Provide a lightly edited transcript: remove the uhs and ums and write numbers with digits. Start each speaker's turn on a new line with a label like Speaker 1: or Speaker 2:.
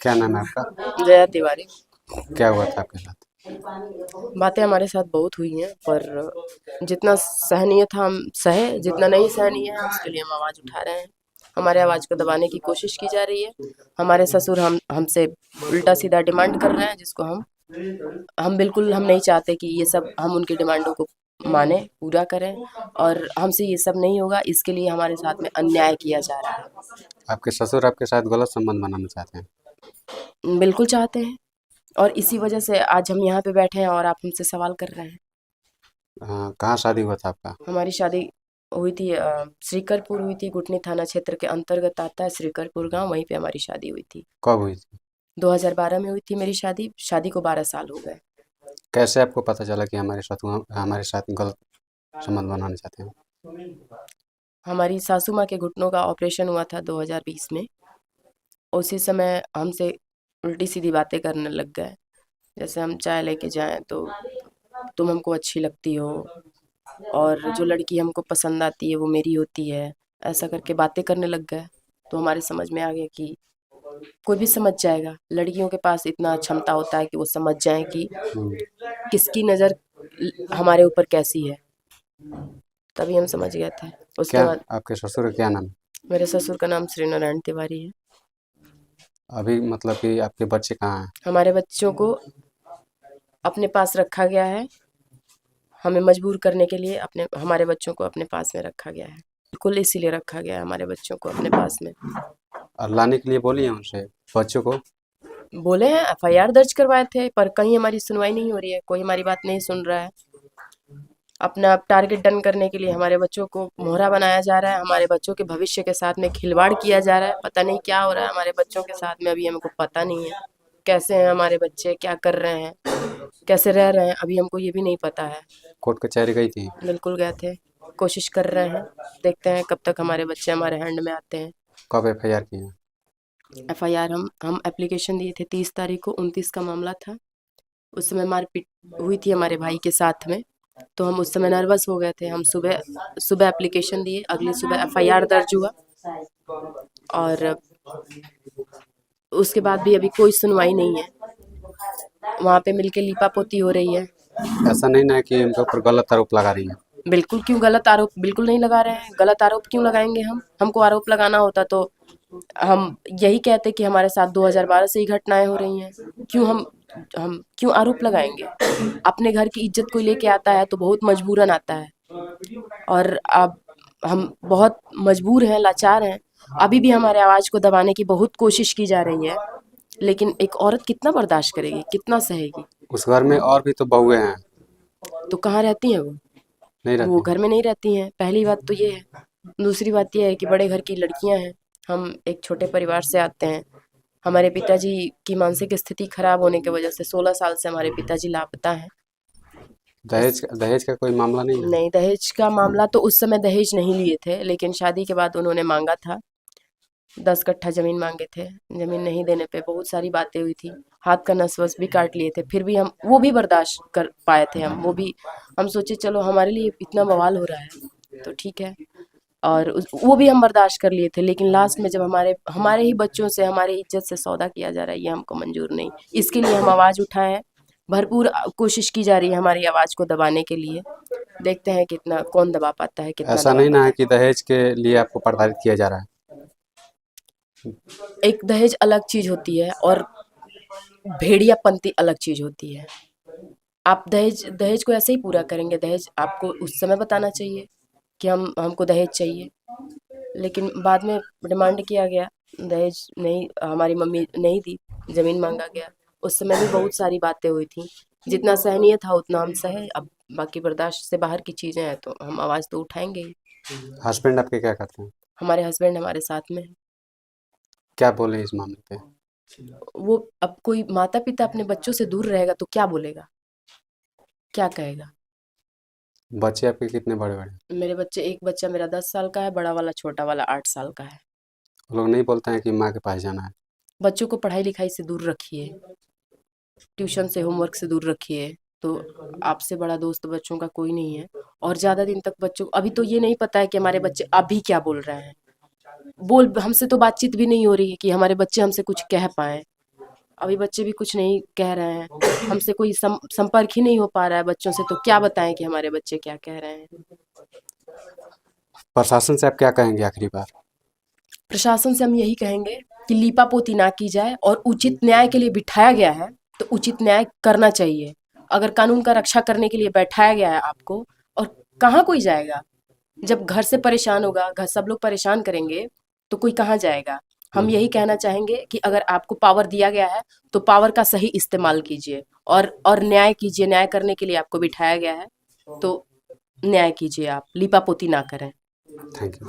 Speaker 1: क्या नाम है आपका?
Speaker 2: जया तिवारी।
Speaker 1: क्या हुआ था आपके साथ?
Speaker 2: बातें हमारे साथ बहुत हुई हैं, पर जितना सहनीय था हम सहे, जितना नहीं सहनीय है उसके लिए हम आवाज़ उठा रहे हैं। हमारे आवाज़ को दबाने की कोशिश की जा रही है। हमारे ससुर हमसे उल्टा सीधा डिमांड कर रहे हैं, जिसको हम बिल्कुल हम नहीं चाहते कि ये सब हम उनकी डिमांडों को माने, पूरा करें, और हमसे ये सब नहीं होगा। इसके लिए हमारे साथ में अन्याय किया जा रहा
Speaker 1: आपके ससुर आपके साथ गलत संबंध बनाना चाहते हैं?
Speaker 2: है। बिल्कुल चाहते हैं, और इसी वजह से आज हम यहाँ पे बैठे हैं और आप हमसे सवाल कर रहे हैं।
Speaker 1: हाँ, कहाँ शादी हुआ था आपका?
Speaker 2: हमारी शादी हुई थी श्रीकरपुर हुई थी। गुटनी थाना क्षेत्र के अंतर्गत आता है श्रीकरपुर गांव, वहीं पे हमारी शादी हुई थी।
Speaker 1: कब हुई थी?
Speaker 2: 2012 में हुई थी मेरी शादी। शादी को 12 साल हो गए।
Speaker 1: कैसे आपको पता चला कि हमारे साथ गलत संबंध बनाना चाहते हैं?
Speaker 2: हमारी सासू माँ के घुटनों का ऑपरेशन हुआ था 2020 में। उसी समय हमसे उल्टी सीधी बातें करने लग गए। जैसे हम चाय लेके जाएं तो तुम हमको अच्छी लगती हो, और जो लड़की हमको पसंद आती है वो मेरी होती है, ऐसा करके बातें करने लग गए। तो हमारे समझ में आ गया कि कोई भी समझ जाएगा, लड़कियों के पास इतना क्षमता होता है कि वो समझ जाएं कि
Speaker 1: हम्म,
Speaker 2: किसकी नज़र हमारे ऊपर कैसी है। तभी हम समझ गए थे। उसके
Speaker 1: क्या
Speaker 2: बाद
Speaker 1: आपके ससुर का क्या नाम है?
Speaker 2: मेरे ससुर का नाम श्री नारायण तिवारी है।
Speaker 1: अभी मतलब कि आपके बच्चे कहाँ हैं?
Speaker 2: हमारे बच्चों को अपने पास रखा गया है, हमें मजबूर करने के लिए अपने हमारे बच्चों को अपने पास में रखा गया है। बिल्कुल इसीलिए रखा गया है हमारे बच्चों को अपने पास में।
Speaker 1: और लाने के लिए बोली है उनसे बच्चों को?
Speaker 2: बोले हैं, एफआईआर दर्ज करवाए थे, पर कहीं हमारी सुनवाई नहीं हो रही है, कोई हमारी बात नहीं सुन रहा है। अपना टारगेट डन करने के लिए हमारे बच्चों को मोहरा बनाया जा रहा है, हमारे बच्चों के भविष्य के साथ में खिलवाड़ किया जा रहा है। पता नहीं क्या हो रहा है हमारे बच्चों के साथ में, अभी हमको पता नहीं है कैसे हैं हमारे बच्चे, क्या कर रहे हैं, कैसे रह रहे हैं, अभी हमको ये भी नहीं पता है।
Speaker 1: कोर्ट कचहरी गई थी?
Speaker 2: बिल्कुल गए थे, कोशिश कर रहे हैं, देखते हैं कब तक हमारे बच्चे हमारे हैंड में आते हैं।
Speaker 1: कब एफआईआर की है?
Speaker 2: एफआईआर हम एप्लीकेशन दिए थे 30 तारीख को, 29 का मामला था। उस समय मारपीट हुई थी हमारे भाई के साथ में, तो हम उस समय नर्वस हो गए थे। हम सुबह सुबह एप्लीकेशन दिए, अगली सुबह एफआईआर दर्ज हुआ, और उसके बाद भी अभी कोई सुनवाई नहीं है। वहाँ पे मिलके लीपापोती हो रही है।
Speaker 1: ऐसा नहीं ना है कि उनके ऊपर गलत आरोप लगा रही है?
Speaker 2: बिल्कुल, क्यों गलत आरोप बिल्कुल नहीं लगा रहे हैं। गलत आरोप क्यों लगाएंगे हम? हमको आरोप लगाना होता तो हम यही कहते कि हमारे साथ 2012 से ही घटनाएं हो रही हैं। क्यों हम क्यों आरोप लगाएंगे? अपने घर की इज्जत कोई लेके आता है तो बहुत मजबूरन आता है, और अब हम बहुत मजबूर हैं, लाचार हैं। अभी भी हमारे आवाज़ को दबाने की बहुत कोशिश की जा रही है, लेकिन एक औरत कितना बर्दाश्त करेगी, कितना सहेगी?
Speaker 1: उस घर में और भी तो बहुएं हैं।
Speaker 2: तो कहाँ रहती हैं वो?
Speaker 1: नहीं
Speaker 2: वो
Speaker 1: रहती?
Speaker 2: घर में नहीं रहती हैं, पहली बात तो ये है। दूसरी बात ये है कि बड़े घर की लड़कियां हैं, हम एक छोटे परिवार से आते हैं। हमारे पिताजी की मानसिक स्थिति खराब होने की वजह से 16 साल से हमारे पिताजी लापता हैं।
Speaker 1: दहेज
Speaker 2: इस
Speaker 1: दहेज का कोई मामला नहीं ना?
Speaker 2: नहीं, दहेज का मामला तो उस समय दहेज नहीं लिए थे, लेकिन शादी के बाद उन्होंने मांगा था। 10 कट्ठा जमीन मांगे थे। जमीन नहीं देने पे बहुत सारी बातें हुई थी, हाथ का नस वस भी काट लिए थे, फिर भी हम वो भी बर्दाश्त कर पाए थे। हम वो भी हम सोचे चलो हमारे लिए इतना बवाल हो रहा है तो ठीक है, और वो भी हम बर्दाश्त कर लिए थे। लेकिन लास्ट में जब हमारे हमारे ही बच्चों से, हमारी इज्जत से सौदा किया जा रहा है, ये हमको मंजूर नहीं। इसके लिए हम आवाज़ उठाए हैं, भरपूर कोशिश की जा रही है हमारी आवाज़ को दबाने के लिए। देखते हैं कितना कौन दबा पाता है, कितना
Speaker 1: ऐसा
Speaker 2: दबा
Speaker 1: नहीं ना
Speaker 2: पाता
Speaker 1: है
Speaker 2: है।
Speaker 1: कि दहेज के लिए आपको प्रताड़ित किया जा रहा है?
Speaker 2: एक दहेज अलग चीज होती है, और भेड़ियापंती अलग चीज होती है। आप दहेज दहेज को ऐसे ही पूरा करेंगे? दहेज आपको उस समय बताना चाहिए कि हमको दहेज चाहिए, लेकिन बाद में डिमांड किया गया, दहेज नहीं, हमारी मम्मी नहीं दी, जमीन मांगा गया। उस समय भी बहुत सारी बातें हुई थी, जितना सहनीय था उतना हम सहे। अब बाकी बर्दाश्त से बाहर की चीजें हैं तो हम आवाज तो उठाएंगे ही।
Speaker 1: हस्बैंड आपके क्या करते हैं?
Speaker 2: हमारे हस्बैंड हमारे साथ में हैं।
Speaker 1: क्या बोले इस मामले पे?
Speaker 2: वो अब कोई माता पिता अपने बच्चों से दूर रहेगा तो क्या बोलेगा, क्या कहेगा?
Speaker 1: बच्चे आपके कितने बड़े बड़े हैं?
Speaker 2: मेरे बच्चे, एक बच्चा मेरा 10 साल का है, बड़ा वाला, छोटा वाला 8 साल का है।
Speaker 1: वो लोग नहीं बोलते हैं कि माँ के पास जाना है?
Speaker 2: बच्चों को पढ़ाई लिखाई से दूर रखिए, ट्यूशन से, होमवर्क से दूर रखिए। तो आपसे बड़ा दोस्त बच्चों का कोई नहीं है। और ज़्यादा दिन तक बच्चों, अभी तो ये नहीं पता है कि हमारे बच्चे अभी क्या बोल रहे हैं। बोल हमसे तो बातचीत भी नहीं हो रही है कि हमारे बच्चे हमसे कुछ कह पाए। अभी बच्चे भी कुछ नहीं कह रहे हैं, हमसे कोई संपर्क ही नहीं हो पा रहा है बच्चों से, तो क्या बताएं कि हमारे बच्चे क्या कह रहे हैं।
Speaker 1: प्रशासन से आप क्या कहेंगे आखिरी बार?
Speaker 2: प्रशासन से हम यही कहेंगे कि लीपापोती ना की जाए, और उचित न्याय के लिए बिठाया गया है तो उचित न्याय करना चाहिए। अगर कानून का रक्षा करने के लिए बैठाया गया है आपको, और कहाँ कोई जाएगा? जब घर से परेशान होगा, घर सब लोग परेशान करेंगे, तो कोई कहाँ जाएगा? हम यही कहना चाहेंगे कि अगर आपको पावर दिया गया है तो पावर का सही इस्तेमाल कीजिए, और न्याय कीजिए। न्याय करने के लिए आपको बिठाया गया है तो न्याय कीजिए, आप लीपापोती ना करें।
Speaker 1: Thank you.